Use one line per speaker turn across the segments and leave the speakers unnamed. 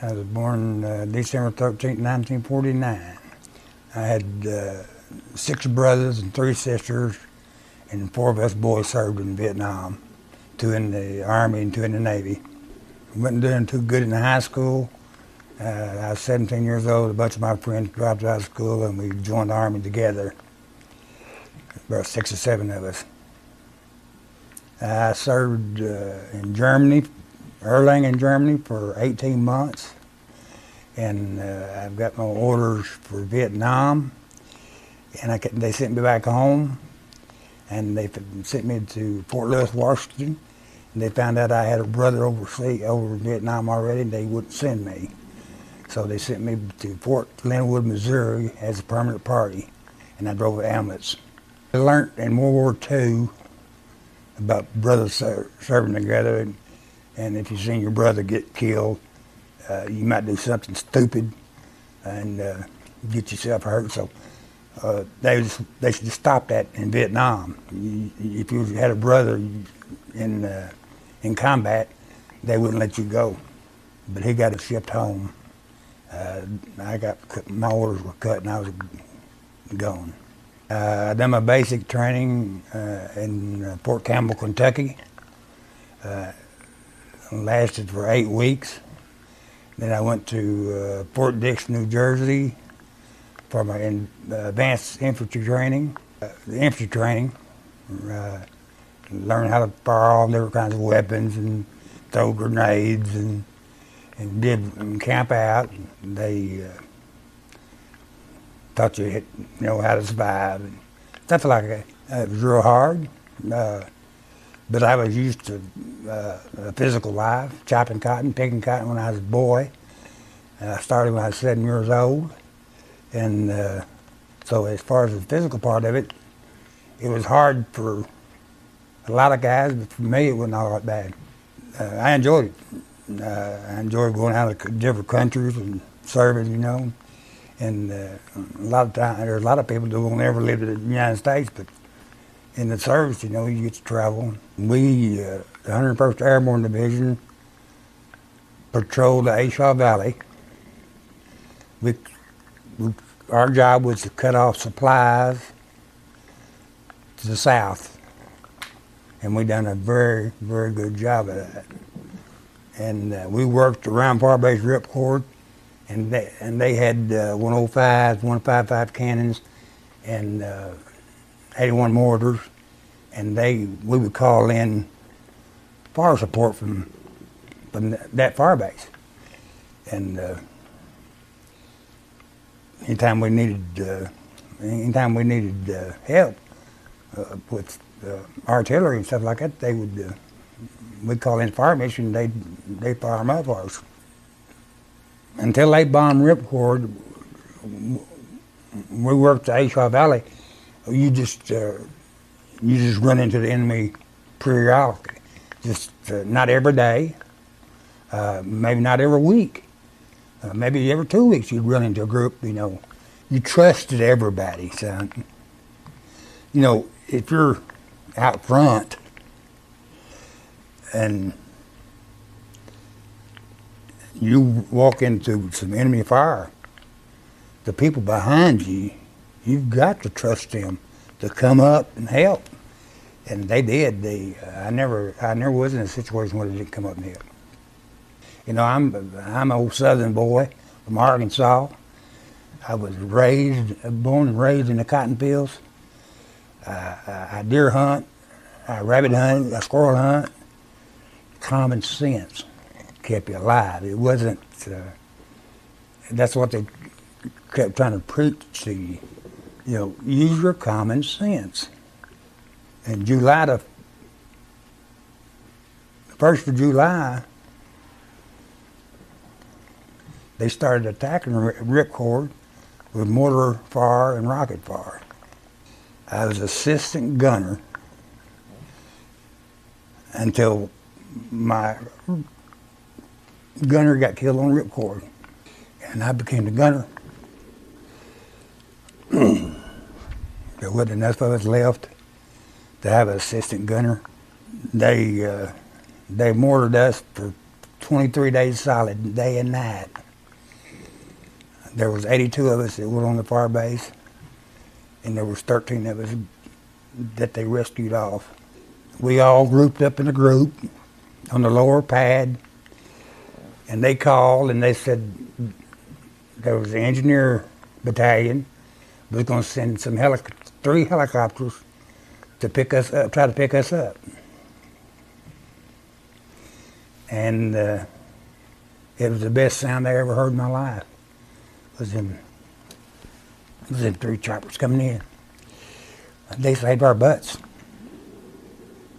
I was born December 13th, 1949. I had 6 brothers and 3 sisters, and 4 of us boys served in Vietnam, 2 in the Army and 2 in the Navy. Wasn't doing too good in high school. I was 17 years old. A bunch of my friends dropped out of school, and we joined the Army together, about 6 or 7 of us. I served in Germany, Rolland in Germany, for 18 months. And I've got my orders for Vietnam. And they sent me back home. And they sent me to Fort Lewis, Washington. And they found out I had a brother overseas, over in Vietnam already, and they wouldn't send me. So they sent me to Fort Linwood, Missouri as a permanent party. And I drove an ambulance. I learned in World War II about brothers serving together, and if you've seen your brother get killed, you might do something stupid and get yourself hurt. So they should stop that in Vietnam. If you had a brother in combat, they wouldn't let you go. But he got shipped home. My orders were cut and I was gone. I done my basic training in Fort Campbell, Kentucky. Lasted for 8 weeks. Then I went to Fort Dix, New Jersey for my advanced infantry training. The infantry training, learned how to fire all different kinds of weapons and throw grenades and camp out. They taught you how to survive and stuff like that. It was real hard, but I was used to a physical life, chopping cotton, picking cotton when I was a boy. I started when I was 7 years old, and so as far as the physical part of it, it was hard for a lot of guys, but for me it wasn't all that bad. I enjoyed it. I enjoyed going out to different countries and serving, and a lot of times, there's a lot of people that won't ever live in the United States, but in the service, you get to travel. We, the 101st Airborne Division, patrolled the Ashaw Valley. Our job was to cut off supplies to the south, and we done a very, very good job of that. And we worked around Far-Base Ripcord, and they had 105s, 155 cannons, and 81 mortars, and we would call in fire support from that fire base. And anytime we needed help with artillery and stuff like that, we'd call in fire mission, they'd fire them up for us. Until they bombed Ripcord, we worked the Ashaw Valley. You just run into the enemy periodically. Just not every day, maybe not every week, maybe every 2 weeks you'd run into a group. You trusted everybody, son. If you're out front and you walk into some enemy fire, the people behind you, you've got to trust them to come up and help. And they did. I never was in a situation where they didn't come up and help. I'm an old Southern boy from Arkansas. I was born and raised in the cotton fields. I deer hunt, I rabbit hunt, I squirrel hunt. Common sense kept you alive. It wasn't. That's what they kept trying to preach to you. Use your common sense. And the 1st of July, they started attacking Ripcord with mortar fire and rocket fire. I was assistant gunner until my gunner got killed on Ripcord, and I became the gunner. There wasn't enough of us left to have an assistant gunner. They mortared us for 23 days solid, day and night. There was 82 of us that were on the fire base, and there was 13 of us that they rescued off. We all grouped up in a group on the lower pad, and they called and they said there was the engineer battalion was going to send some 3 helicopters to pick us up, try to pick us up. And it was the best sound I ever heard in my life. It was them 3 choppers coming in. They saved our butts.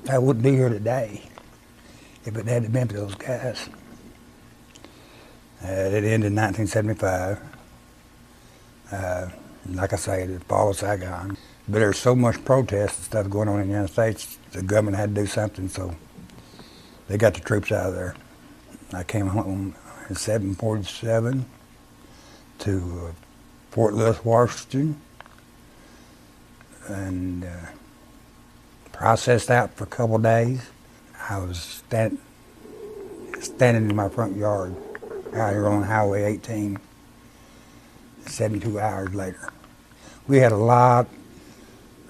I wouldn't be here today if it hadn't been for those guys. It ended in 1975. Like I say, the fall of Saigon. But there's so much protest and stuff going on in the United States, the government had to do something, so they got the troops out of there. I came home in 747 to Fort Lewis, Washington, and processed out for a couple of days. I was standing in my front yard out here on Highway 18, 72 hours later. We had a lot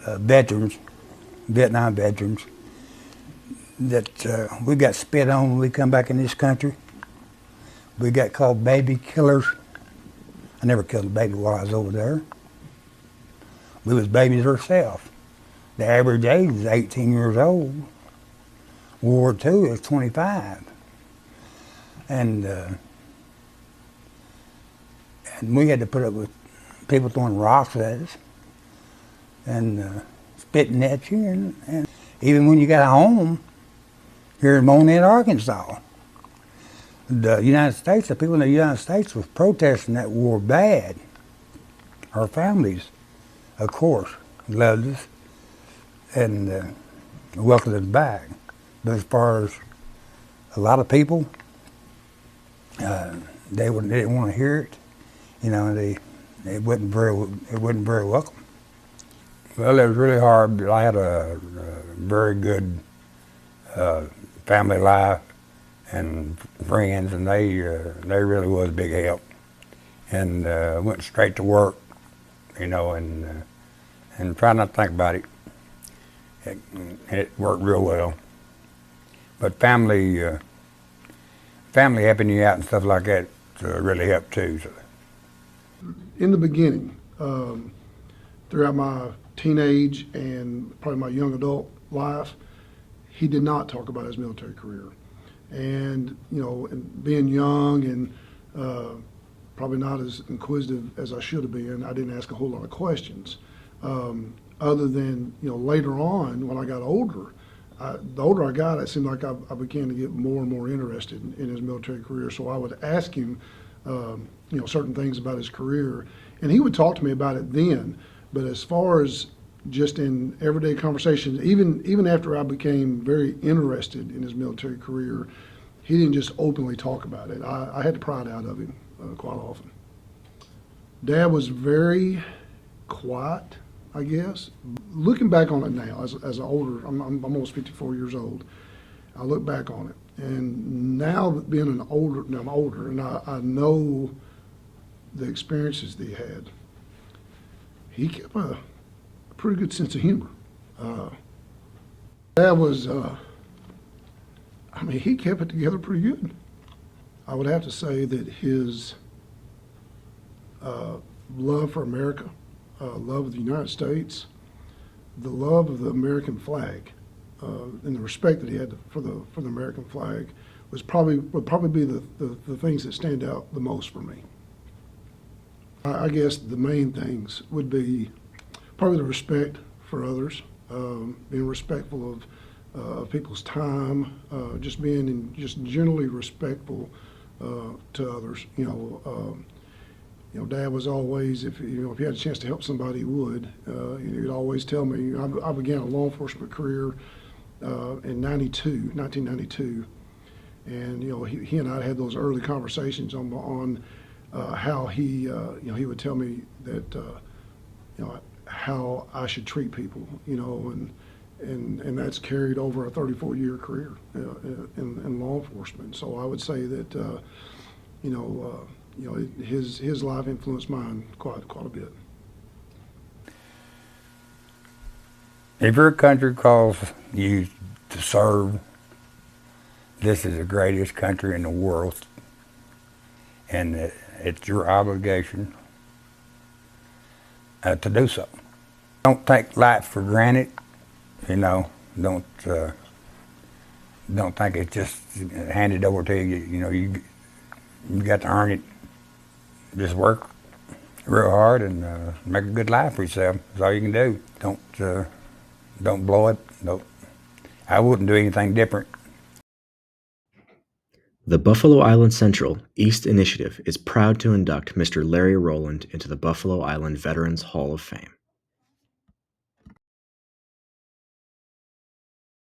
of veterans, Vietnam veterans, that we got spit on when we come back in this country. We got called baby killers. I never killed a baby while I was over there. We was babies ourselves. The average age was 18 years old. World War II is 25. And we had to put up with people throwing rocks at us and spitting at you. And even when you got home here in Monett, Arkansas, the United States, the people in the United States was protesting that war bad. Our families, of course, loved us and welcomed us back. But as far as a lot of people, they didn't want to hear it. You know, it wasn't very welcome. Well, it was really hard, but I had a very good family life and friends, and they really was a big help. And went straight to work, you know, and tried not to think about it. It worked real well. But family helping you out and stuff like that really helped too. So.
In the beginning, throughout my teenage and probably my young adult life, he did not talk about his military career. And, you know, and being young and probably not as inquisitive as I should have been, I didn't ask a whole lot of questions. Other than, you know, later on when I got older, the older I got, it seemed like I began to get more and more interested in his military career. So I would ask him, you know, certain things about his career, and he would talk to me about it then. But as far as just in everyday conversations, even after I became very interested in his military career, he didn't just openly talk about it. I had to pry it out of him quite often. Dad was very quiet, I guess. Looking back on it now, as an older, I'm almost 54 years old. I look back on it, and now that being I'm older, and I know the experiences that he had. He kept a pretty good sense of humor. Dad was, he kept it together pretty good. I would have to say that his love for America, love of the United States, the love of the American flag, and the respect that he had for the American flag would probably be the things that stand out the most for me. I guess the main things would be probably the respect for others, being respectful of people's time, just being just generally respectful to others. You know, Dad was always, if he had a chance to help somebody, he would. He'd always tell me. I began a law enforcement career in 1992, and you know, he and I had those early conversations on how he would tell me that how I should treat people, you know, and that's carried over a 34-year career in law enforcement. So I would say that his life influenced mine quite a bit.
If your country calls you to serve, this is the greatest country in the world, and it's your obligation to do so. Don't take life for granted. Don't think it's just handed over to you. You got to earn it. Just work real hard and make a good life for yourself. That's all you can do. Don't blow it. I wouldn't do anything different.
The Buffalo Island Central East Initiative is proud to induct Mr. Larry Rolland into the Buffalo Island Veterans Hall of Fame.